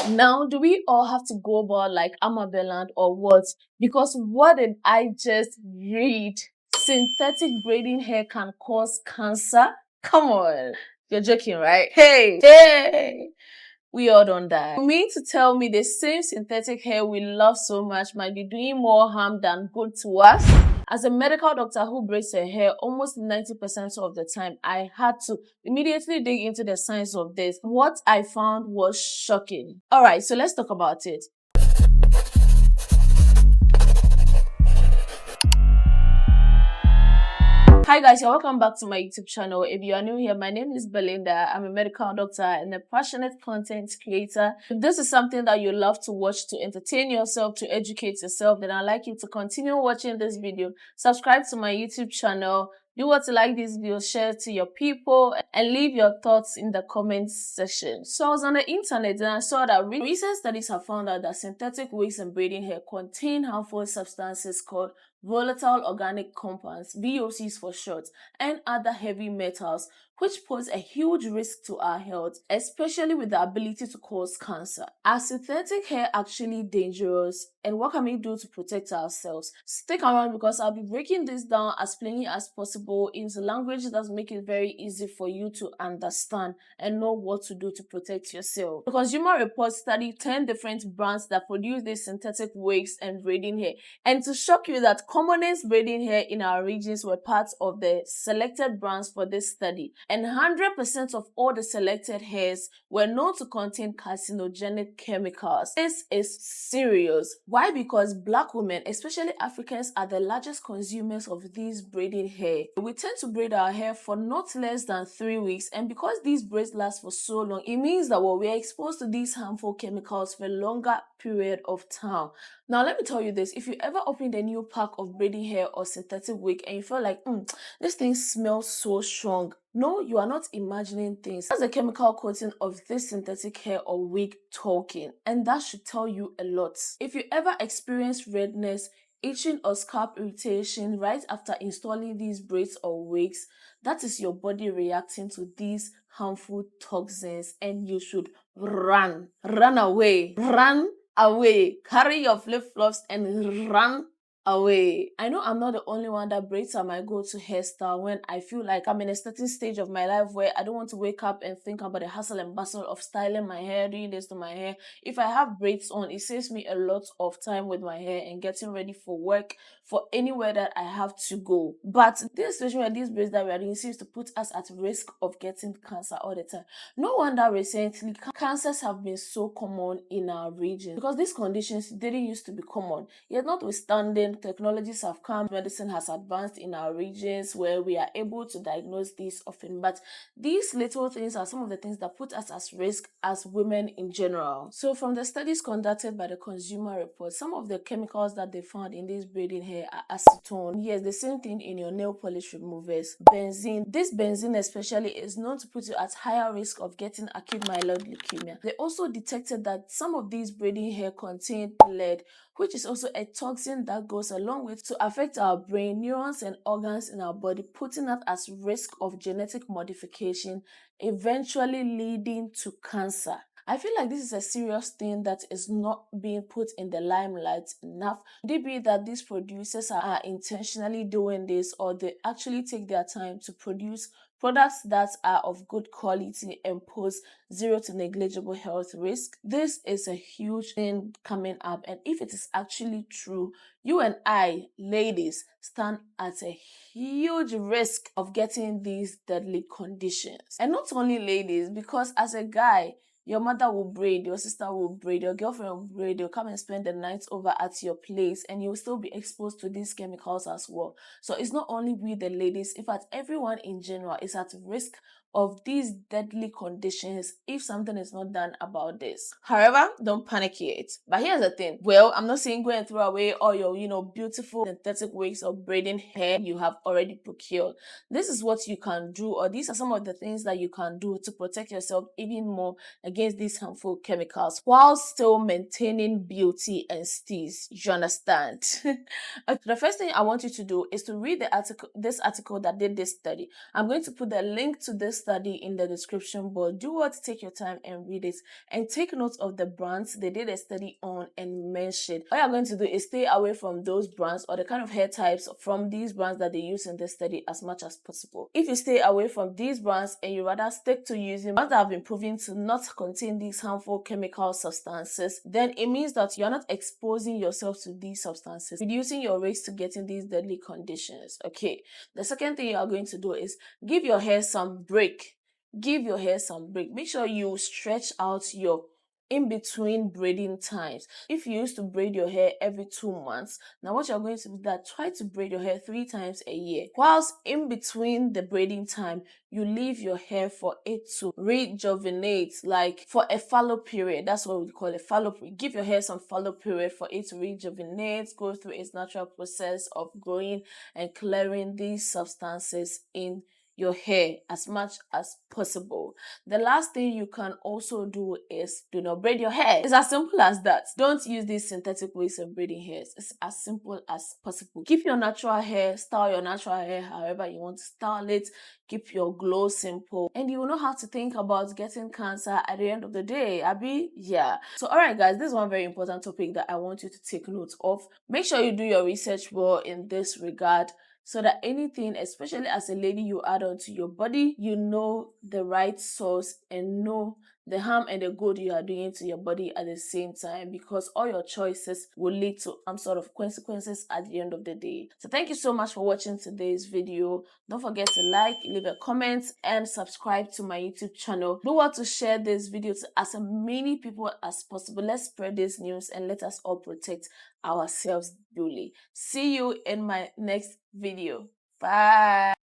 Now, do we all have to go about like I'm a Belin or what? Because what did I just read? Synthetic braiding hair can cause cancer? Come on. You're joking, right? Hey! We all don't die. You mean to tell me the same synthetic hair we love so much might be doing more harm than good to us? As a medical doctor who braids her hair almost 90% of the time, I had to immediately dig into the science of this. What I found was shocking. Alright, so let's talk about it. Hi guys, you're welcome back to my YouTube channel. If you are new here, my name is Belinda. I'm a medical doctor and a passionate content creator. If this is something that you love to watch to entertain yourself, to educate yourself, then I'd like you to continue watching this video. Subscribe to my YouTube channel. Do what you like this video, share it to your people, and leave your thoughts in the comments section. So I was on the internet and I saw that recent studies have found out that synthetic wigs and braiding hair contain harmful substances called volatile organic compounds, VOCs for short, and other heavy metals, which pose a huge risk to our health, especially with the ability to cause cancer. Are synthetic hair actually dangerous? And what can we do to protect ourselves? Stick around because I'll be breaking this down as plainly as possible into language that make it very easy for you to understand and know what to do to protect yourself. The Consumer Reports studied 10 different brands that produce these synthetic wigs and braiding hair. And to shock you that commonest braiding hair in our regions were part of the selected brands for this study. And 100% of all the selected hairs were known to contain carcinogenic chemicals. This is serious. Why? Because Black women, especially Africans, are the largest consumers of these braiding hair. We tend to braid our hair for not less than 3 weeks, and because these braids last for so long, it means that we are exposed to these harmful chemicals for a longer period of time. Now, let me tell you this. If you ever opened a new pack of braiding hair or synthetic wig and you feel like, this thing smells so strong. No, you are not imagining things. That's the chemical coating of this synthetic hair or wig talking. And that should tell you a lot. If you ever experience redness, itching or scalp irritation right after installing these braids or wigs, that is your body reacting to these harmful toxins and you should run away, carry your flip-flops and run away. I know I'm not the only one that braids are my go-to hairstyle when I feel like I'm in a certain stage of my life where I don't want to wake up and think about the hustle and bustle of styling my hair, doing this to my hair. If I have braids on, it saves me a lot of time with my hair and getting ready for work, for anywhere that I have to go. But this situation where these braids that we are doing seems to put us at risk of getting cancer all the time. No wonder recently cancers have been so common in our region because these conditions didn't used to be common. Yet notwithstanding, technologies have come, medicine has advanced in our regions where we are able to diagnose these often. But these little things are some of the things that put us at risk as women in general. So from the studies conducted by the Consumer Report, some of the chemicals that they found in this braiding hair are acetone. Yes, the same thing in your nail polish removers. Benzene. This benzene especially is known to put you at higher risk of getting acute myeloid leukemia. They also detected that some of these braiding hair contained lead, which is also a toxin that goes a long way to affect our brain, neurons, and organs in our body, putting us at risk of genetic modification, eventually leading to cancer. I feel like this is a serious thing that is not being put in the limelight enough. Could it be that these producers are intentionally doing this, or they actually take their time to produce products that are of good quality and pose zero to negligible health risk? This is a huge thing coming up, and if it is actually true, you and I, ladies, stand at a huge risk of getting these deadly conditions. And not only ladies, because as a guy, your mother will braid, your sister will braid, your girlfriend will braid, they'll come and spend the night over at your place and you'll still be exposed to these chemicals as well. So it's not only we the ladies, in fact everyone in general is at risk of these deadly conditions if something is not done about this. However, don't panic yet. But here's the thing. Well, I'm not saying go and throw away all your, beautiful synthetic wigs or braiding hair you have already procured. This is what you can do, or these are some of the things that you can do to protect yourself even more against these harmful chemicals while still maintaining beauty and steeze. You understand? The first thing I want you to do is to read this article that did this study. I'm going to put the link to this study in the description, but do what, take your time and read it and take note of the brands they did a study on and mentioned. All you're going to do is stay away from those brands or the kind of hair types from these brands that they use in the study as much as possible. If you stay away from these brands and you rather stick to using brands that have been proven to not contain these harmful chemical substances, then it means that you're not exposing yourself to these substances, reducing your risk to getting these deadly conditions. Okay, the second thing you are going to do is give your hair some break. Give your hair some break. Make sure you stretch out your in between braiding times. If you used to braid your hair every 2 months, now what you're going to do is that try to braid your hair 3 times a year. Whilst in between the braiding time, you leave your hair for it to rejuvenate, like for a fallow period. That's what we call a fallow period. Give your hair some fallow period for it to rejuvenate, go through its natural process of growing and clearing these substances in your hair as much as possible. The last thing you can also do is do not braid your hair. It's as simple as that. Don't use these synthetic ways of braiding hairs. It's as simple as possible. Keep your natural hair, style your natural hair however you want to style it. Keep your glow simple, and you will not have to think about getting cancer at the end of the day, Abby. Yeah. So alright guys, this is one very important topic that I want you to take note of. Make sure you do your research well in this regard, so that anything, especially as a lady, you add on to your body, you know the right source and know the harm and the good you are doing to your body at the same time, because all your choices will lead to some sort of consequences at the end of the day. So thank you so much for watching today's video. Don't forget to like, leave a comment, and subscribe to my YouTube channel. Do want to share this video to as many people as possible. Let's spread this news and let us all protect ourselves duly. See you in my next video. Bye.